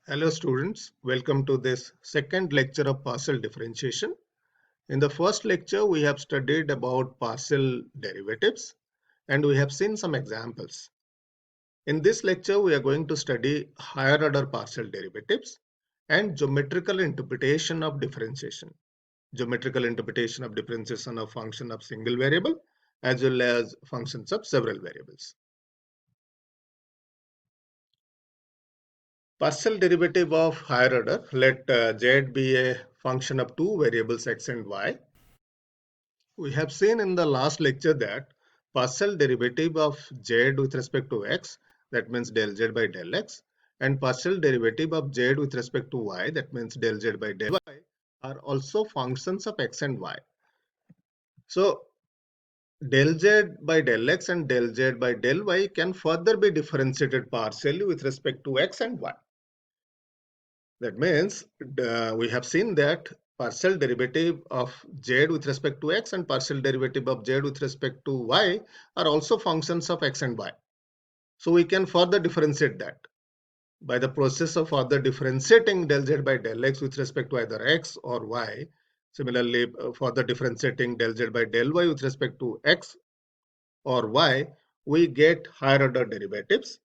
Hello students, welcome to this second lecture of partial differentiation. In the first lecture, we have studied about partial derivatives and we have seen some examples. In this lecture, we are going to study higher order partial derivatives and geometrical interpretation of differentiation. Geometrical interpretation of differentiation of function of single variable as well as functions of several variables. Partial derivative of higher order, let z be a function of two variables x and y. We have seen in the last lecture that partial derivative of z with respect to x, that means del z by del x, and partial derivative of z with respect to y, that means del z by del y, are also functions of x and y. So del z by del x and del z by del y can further be differentiated partially with respect to x and y. That means we have seen that partial derivative of z with respect to x and partial derivative of z with respect to y are also functions of x and y. So we can further differentiate that by the process of further differentiating del z by del x with respect to either x or y. Similarly, further differentiating del z by del y with respect to x or y, we get higher order derivatives.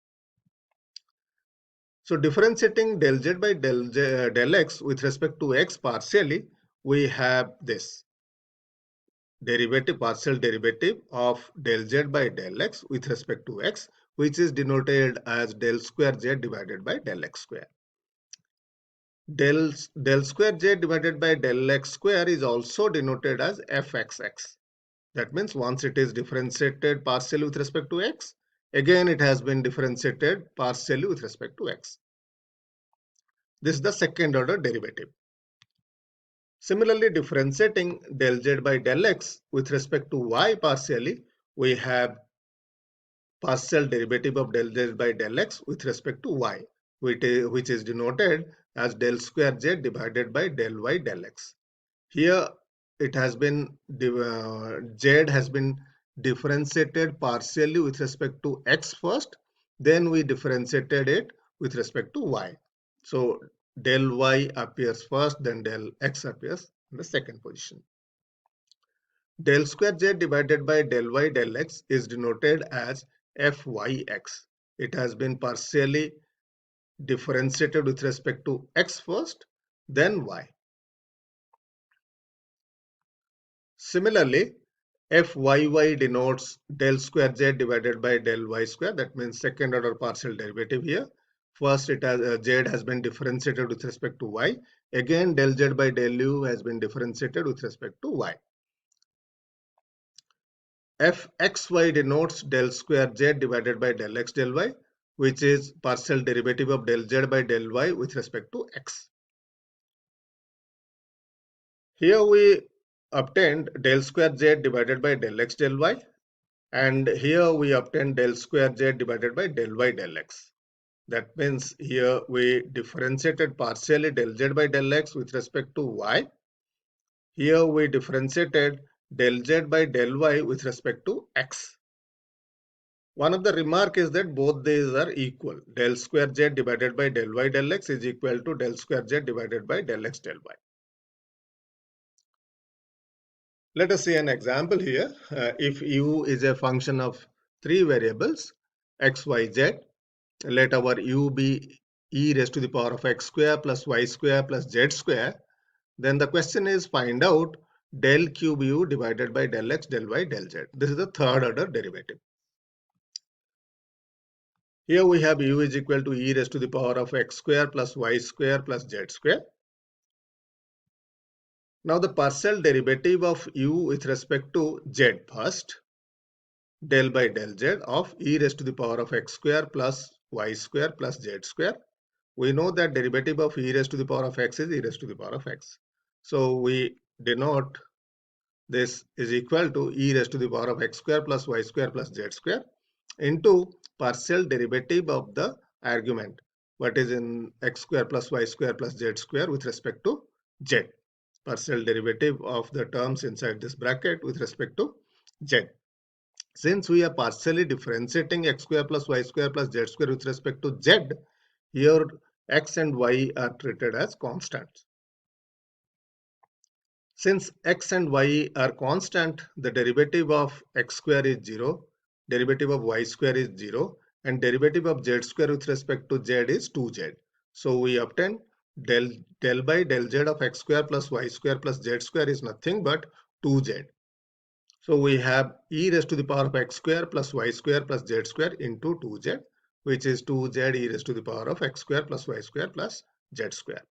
So differentiating del z by del x with respect to x partially, we have this partial derivative of del z by del x with respect to x, which is denoted as del square z divided by del x square. Del square z divided by del x square is also denoted as fxx. That means once it is differentiated partially with respect to x, again it has been differentiated partially with respect to x. This is the second order derivative. Similarly, differentiating del z by del x with respect to y partially, we have partial derivative of del z by del x with respect to y, which is denoted as del square z divided by del y del x. Here it has been z has been differentiated partially with respect to x first, then we differentiated it with respect to y. So del y appears first, then del x appears in the second position. Del square z divided by del y del x is denoted as fyx. It has been partially differentiated with respect to x first, then y. Similarly, fyy denotes del square z divided by del y square. That means second order partial derivative here. First, z has been differentiated with respect to y. Again, del z by del u has been differentiated with respect to y. fxy denotes del square z divided by del x del y, which is partial derivative of del z by del y with respect to x. Here we obtained del square z divided by del x del y, and here we obtained del square z divided by del y del x. That means here we differentiated partially del z by del x with respect to y. Here we differentiated del z by del y with respect to x. One of the remark is that both these are equal. Del square z divided by del y del x is equal to del square z divided by del x del y. Let us see an example here. If u is a function of three variables x, y, z, let our u be e raised to the power of x square plus y square plus z square, then the question is find out del cube u divided by del x, del y, del z. This is the third order derivative. Here we have u is equal to e raised to the power of x square plus y square plus z square. Now the partial derivative of u with respect to z first, del by del z of e raised to the power of x square plus y square plus z square. We know that derivative of e raised to the power of x is e raised to the power of x. So we denote this is equal to e raised to the power of x square plus y square plus z square into partial derivative of the argument, what is in x square plus y square plus z square with respect to z. Partial derivative of the terms inside this bracket with respect to z. Since we are partially differentiating x square plus y square plus z square with respect to z, here x and y are treated as constants. Since x and y are constant, the derivative of x square is 0, derivative of y square is 0, and derivative of z square with respect to z is 2z. So we obtain del by del z of x square plus y square plus z square is nothing but 2z. So we have e raised to the power of x square plus y square plus z square into 2z, which is 2z e raised to the power of x square plus y square plus z square.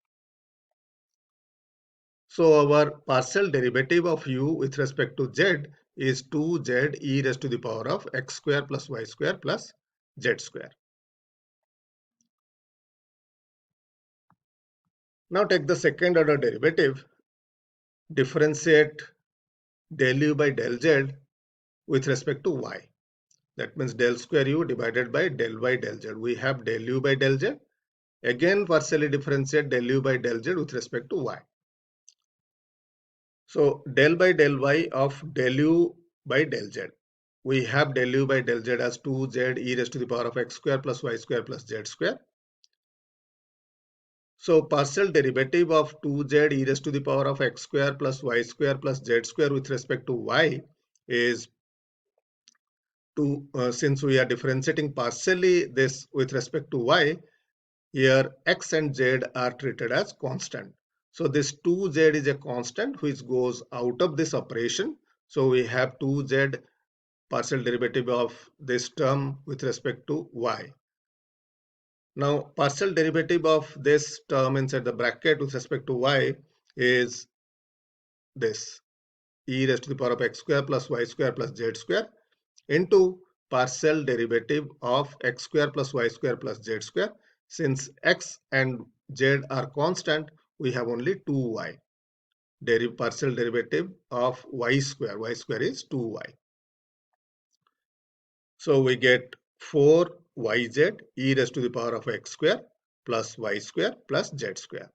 So our partial derivative of u with respect to z is 2z e raised to the power of x square plus y square plus z square. Now take the second order derivative, differentiate del u by del z with respect to y. That means del square u divided by del y del z. We have del u by del z. Again partially differentiate del u by del z with respect to y. So del by del y of del u by del z. We have del u by del z as 2z e raised to the power of x square plus y square plus z square. So partial derivative of 2z e raised to the power of x square plus y square plus z square with respect to y is since we are differentiating partially this with respect to y, here x and z are treated as constant. So this 2z is a constant which goes out of this operation. So we have 2z partial derivative of this term with respect to y. Now partial derivative of this term inside the bracket with respect to y is this e raised to the power of x square plus y square plus z square into partial derivative of x square plus y square plus z square. Since x and z are constant, we have only 2y. Partial derivative of y square is 2y. So we get 4yz e raised to the power of x square plus y square plus z square.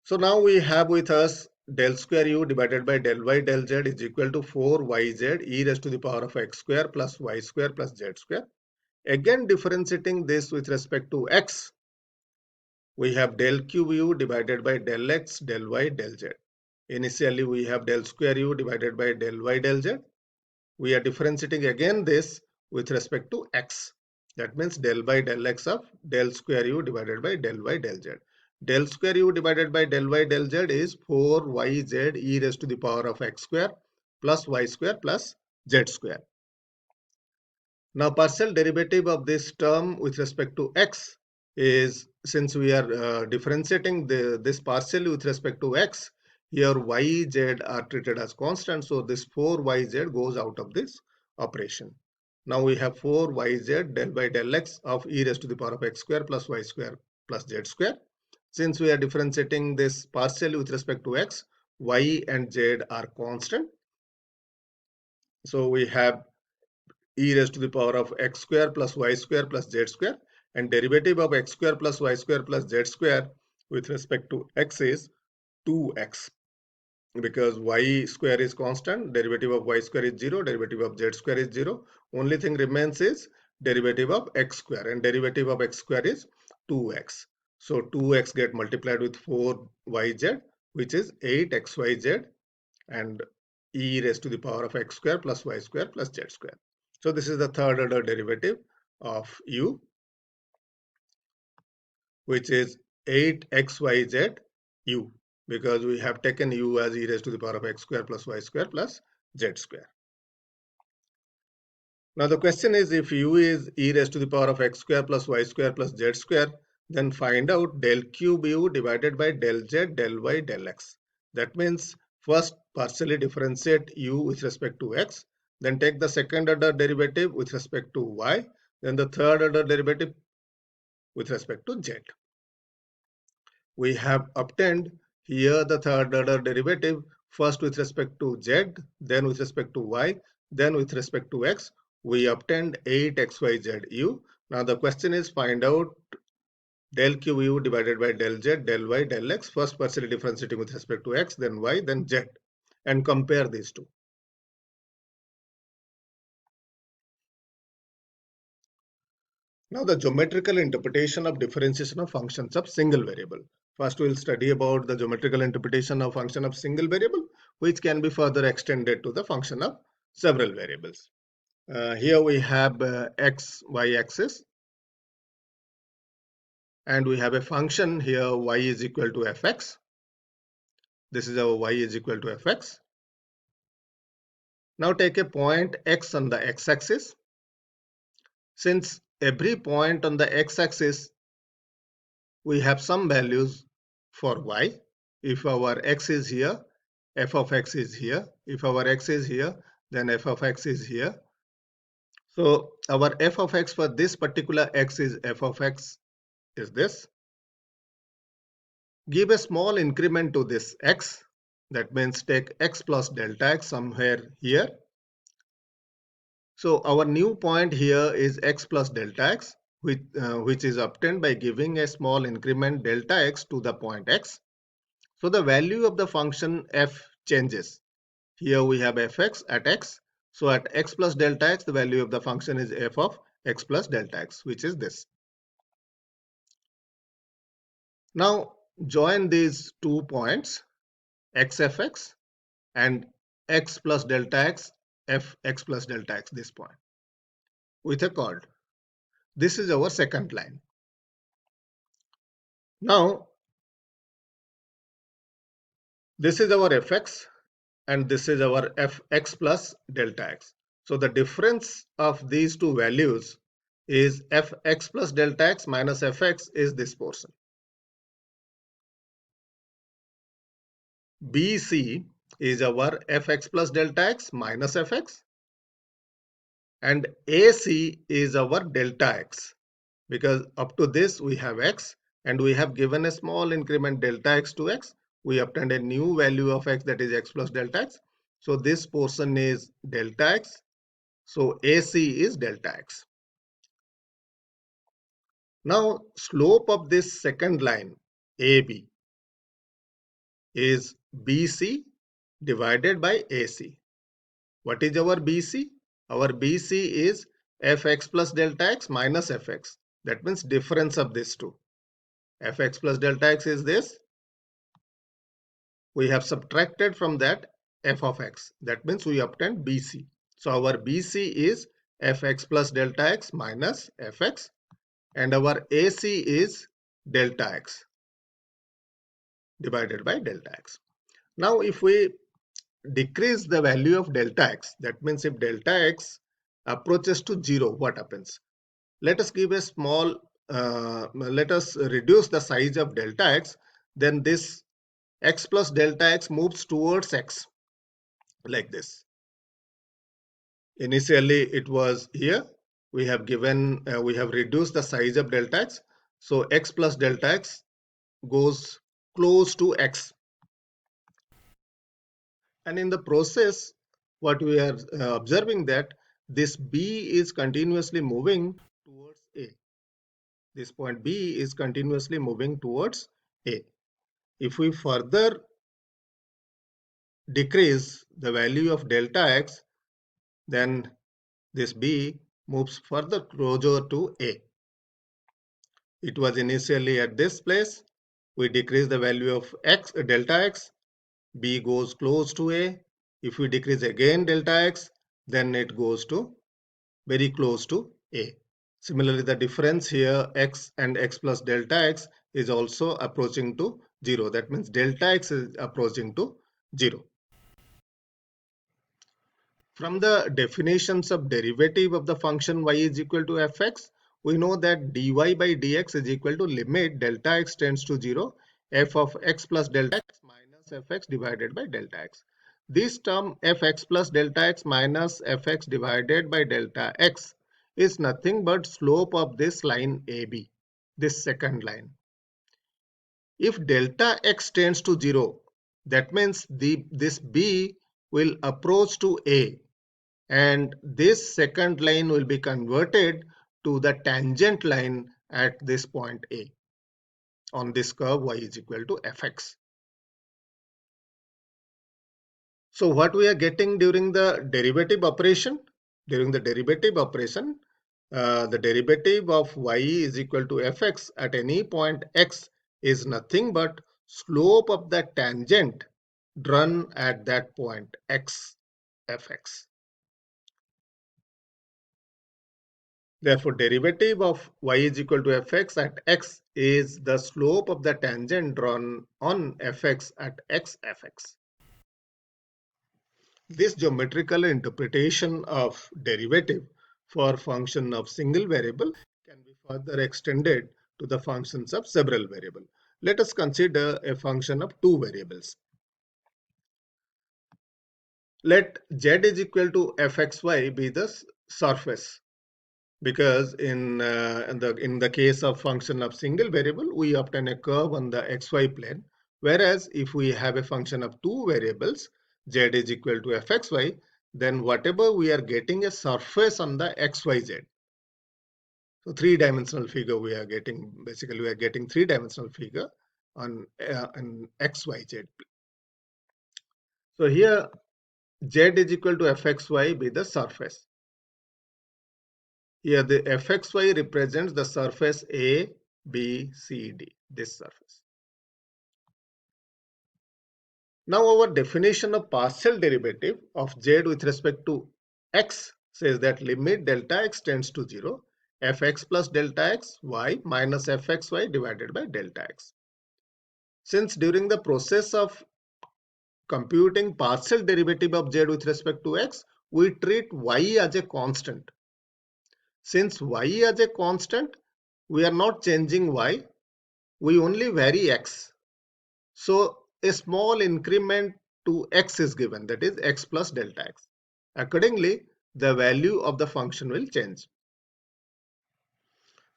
So now we have with us del square u divided by del y del z is equal to 4yz e raised to the power of x square plus y square plus z square. Again differentiating this with respect to x, we have del cube u divided by del x del y del z. Initially we have del square u divided by del y del z. We are differentiating again this with respect to x. That means del by del x of del square u divided by del y del z. Del square u divided by del y del z is 4yz e raised to the power of x square plus y square plus z square. Now partial derivative of this term with respect to x is, since we are differentiating this partially with respect to x, here y, z are treated as constant. So this 4yz goes out of this operation. Now we have 4yz del by del x of e raised to the power of x square plus y square plus z square. Since we are differentiating this partially with respect to x, y and z are constant. So we have e raised to the power of x square plus y square plus z square, and derivative of x square plus y square plus z square with respect to x is 2x, because y square is constant, derivative of y square is 0, derivative of z square is 0. Only thing remains is derivative of x square, and derivative of x square is 2x. So 2x get multiplied with 4yz, which is 8xyz, and e raised to the power of x square plus y square plus z square. So this is the third order derivative of u, which is 8xyz u, because we have taken u as e raised to the power of x square plus y square plus z square. Now the question is, if u is e raised to the power of x square plus y square plus z square, then find out del cube u divided by del z del y del x. That means first partially differentiate u with respect to x, then take the second order derivative with respect to y, then the third order derivative with respect to z. We have obtained here the third order derivative, first with respect to z, then with respect to y, then with respect to x. We obtained 8xyzu. Now the question is, find out del cube u divided by del z del y del x, first partially differentiating with respect to x, then y, then z, and compare these two. Now the geometrical interpretation of differentiation of functions of single variable. First we'll study about the geometrical interpretation of function of single variable, which can be further extended to the function of several variables. Here we have x, y axis, and we have a function here y is equal to fx. This is our y is equal to fx. Now take a point x on the x-axis. Since every point on the x-axis we have some values for y. If our x is here, f of x is here. If our x is here, then f of x is here. So our f of x for this particular x is f of x is this. Give a small increment to this x. That means take x plus delta x somewhere here. So our new point here is x plus delta x, which is obtained by giving a small increment delta x to the point x. So the value of the function f changes. Here we have fx at x. So at x plus delta x, the value of the function is f of x plus delta x, which is this. Now join these 2 points, xfx and x plus delta x, fx plus delta x, this point, with a chord. This is our second line. Now, this is our fx and this is our fx plus delta x. So the difference of these two values is fx plus delta x minus fx is this portion. BC is our fx plus delta x minus fx, and AC is our delta x, because up to this we have x and we have given a small increment delta x to x. We obtained a new value of x, that is x plus delta x. So this portion is delta x. So AC is delta x. Now slope of this second line AB is BC divided by AC. What is our BC? Our BC is fx plus delta x minus fx. That means difference of these two. Fx plus delta x is this. We have subtracted from that f of x. That means we obtained BC. So our BC is fx plus delta x minus fx, and our AC is delta x divided by delta x. Now if we decrease the value of delta x, that means if delta x approaches to 0, what happens? Let us give a small, let us reduce the size of delta x, then this x plus delta x moves towards x like this. Initially it was here, we have reduced the size of delta x, so x plus delta x goes close to x, and in the process what we are observing that this B is continuously moving towards A. This point B is continuously moving towards A. If we further decrease the value of delta x, then this B moves further closer to A. It was initially at this place. We decrease the value of x, delta x, B goes close to A. If we decrease again delta x, then it goes to very close to A. Similarly, the difference here x and x plus delta x is also approaching to 0. That means delta x is approaching to 0. From the definitions of derivative of the function y is equal to fx, we know that dy by dx is equal to limit delta x tends to 0, f of x plus delta x minus fx divided by delta x. This term fx plus delta x minus fx divided by delta x is nothing but slope of this line AB, this second line. If delta x tends to 0, that means this B will approach to A, and this second line will be converted to the tangent line at this point A on this curve y is equal to fx. So what we are getting during the derivative operation? During the derivative operation, The derivative of y is equal to fx at any point x is nothing but slope of the tangent drawn at that point x fx. Therefore, derivative of y is equal to fx at x is the slope of the tangent drawn on fx at x fx. This geometrical interpretation of derivative for function of single variable can be further extended to the functions of several variables. Let us consider a function of two variables. Let z is equal to fxy be the surface, because in the case of function of single variable we obtain a curve on the xy plane, whereas if we have a function of two variables z is equal to fxy, then whatever we are getting a surface on the xyz. So three-dimensional figure we are getting, basically we are getting three-dimensional figure on an xyz. So here z is equal to fxy be the surface. Here the fxy represents the surface A, B, C, D, this surface. Now our definition of partial derivative of z with respect to x says that limit delta x tends to 0, fx plus delta x y minus fxy divided by delta x. Since during the process of computing partial derivative of z with respect to x, we treat y as a constant. Since y as a constant, we are not changing y, we only vary x. So a small increment to x is given, that is x plus delta x. Accordingly, the value of the function will change.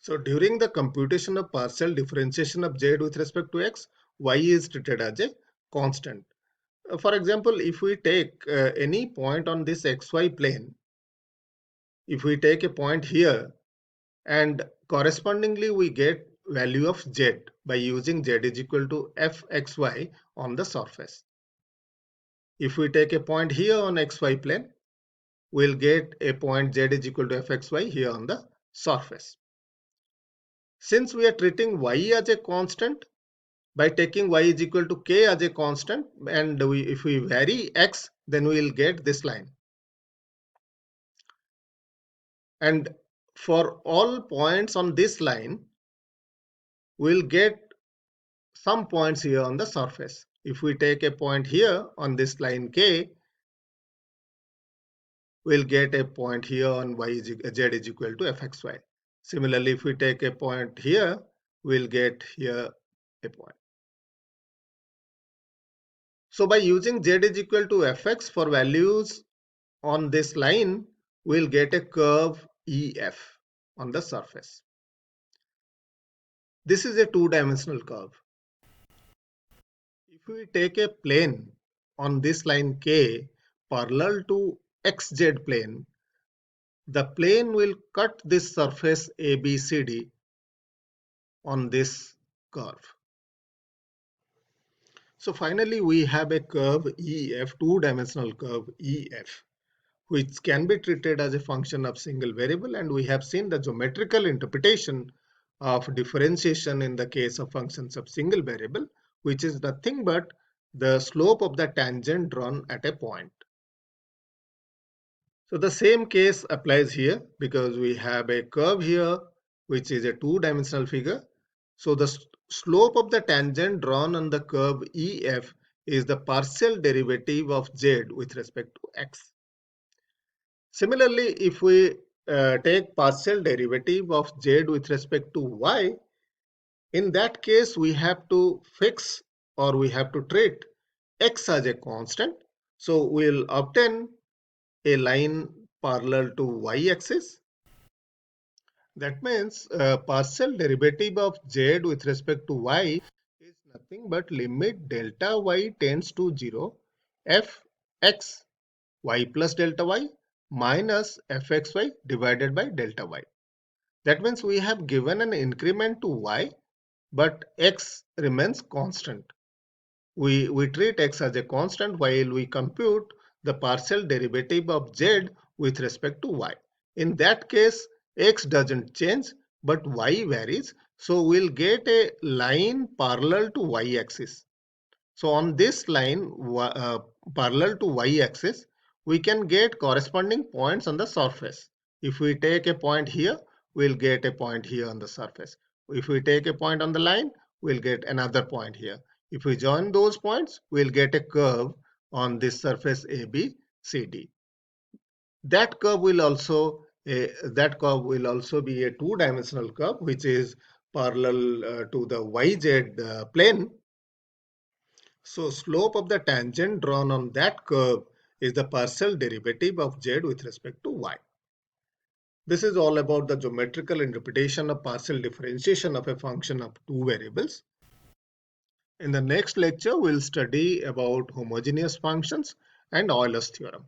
So during the computation of partial differentiation of z with respect to x, y is treated as a constant. For example, if we take any point on this xy plane, if we take a point here and correspondingly we get value of z by using z is equal to fxy on the surface. If we take a point here on xy plane, we'll get a point z is equal to fxy here on the surface. Since we are treating y as a constant, by taking y is equal to k as a constant, and if we vary x, then we will get this line. And for all points on this line, we'll get some points here on the surface. If we take a point here on this line k, we'll get a point here on z is equal to fxy. Similarly, if we take a point here, we'll get here a point. So by using z is equal to fx for values on this line, we'll get a curve EF on the surface. This is a two-dimensional curve. If we take a plane on this line K parallel to XZ plane, the plane will cut this surface ABCD on this curve. So finally, we have a curve EF, two-dimensional curve EF, which can be treated as a function of single variable, and we have seen the geometrical interpretation of differentiation in the case of functions of single variable, which is nothing but the slope of the tangent drawn at a point. So the same case applies here, because we have a curve here which is a two-dimensional figure. So the slope of the tangent drawn on the curve EF is the partial derivative of z with respect to x. Similarly, if we take partial derivative of z with respect to y, in that case we have to fix, or we have to treat x as a constant. So we'll obtain a line parallel to y-axis. That means partial derivative of z with respect to y is nothing but limit delta y tends to 0 f x y plus delta y minus fxy divided by delta y. That means we have given an increment to y, but x remains constant. We treat x as a constant while we compute the partial derivative of z with respect to y. In that case, X doesn't change, but Y varies. So we'll get a line parallel to Y axis. So on this line parallel to Y axis, we can get corresponding points on the surface. If we take a point here, we'll get a point here on the surface. If we take a point on the line, we'll get another point here. If we join those points, we'll get a curve on this surface ABCD. That curve will also be a two-dimensional curve, which is parallel to the YZ plane. So slope of the tangent drawn on that curve is the partial derivative of z with respect to y. This is all about the geometrical interpretation of partial differentiation of a function of two variables. In the next lecture, we'll study about homogeneous functions and Euler's theorem.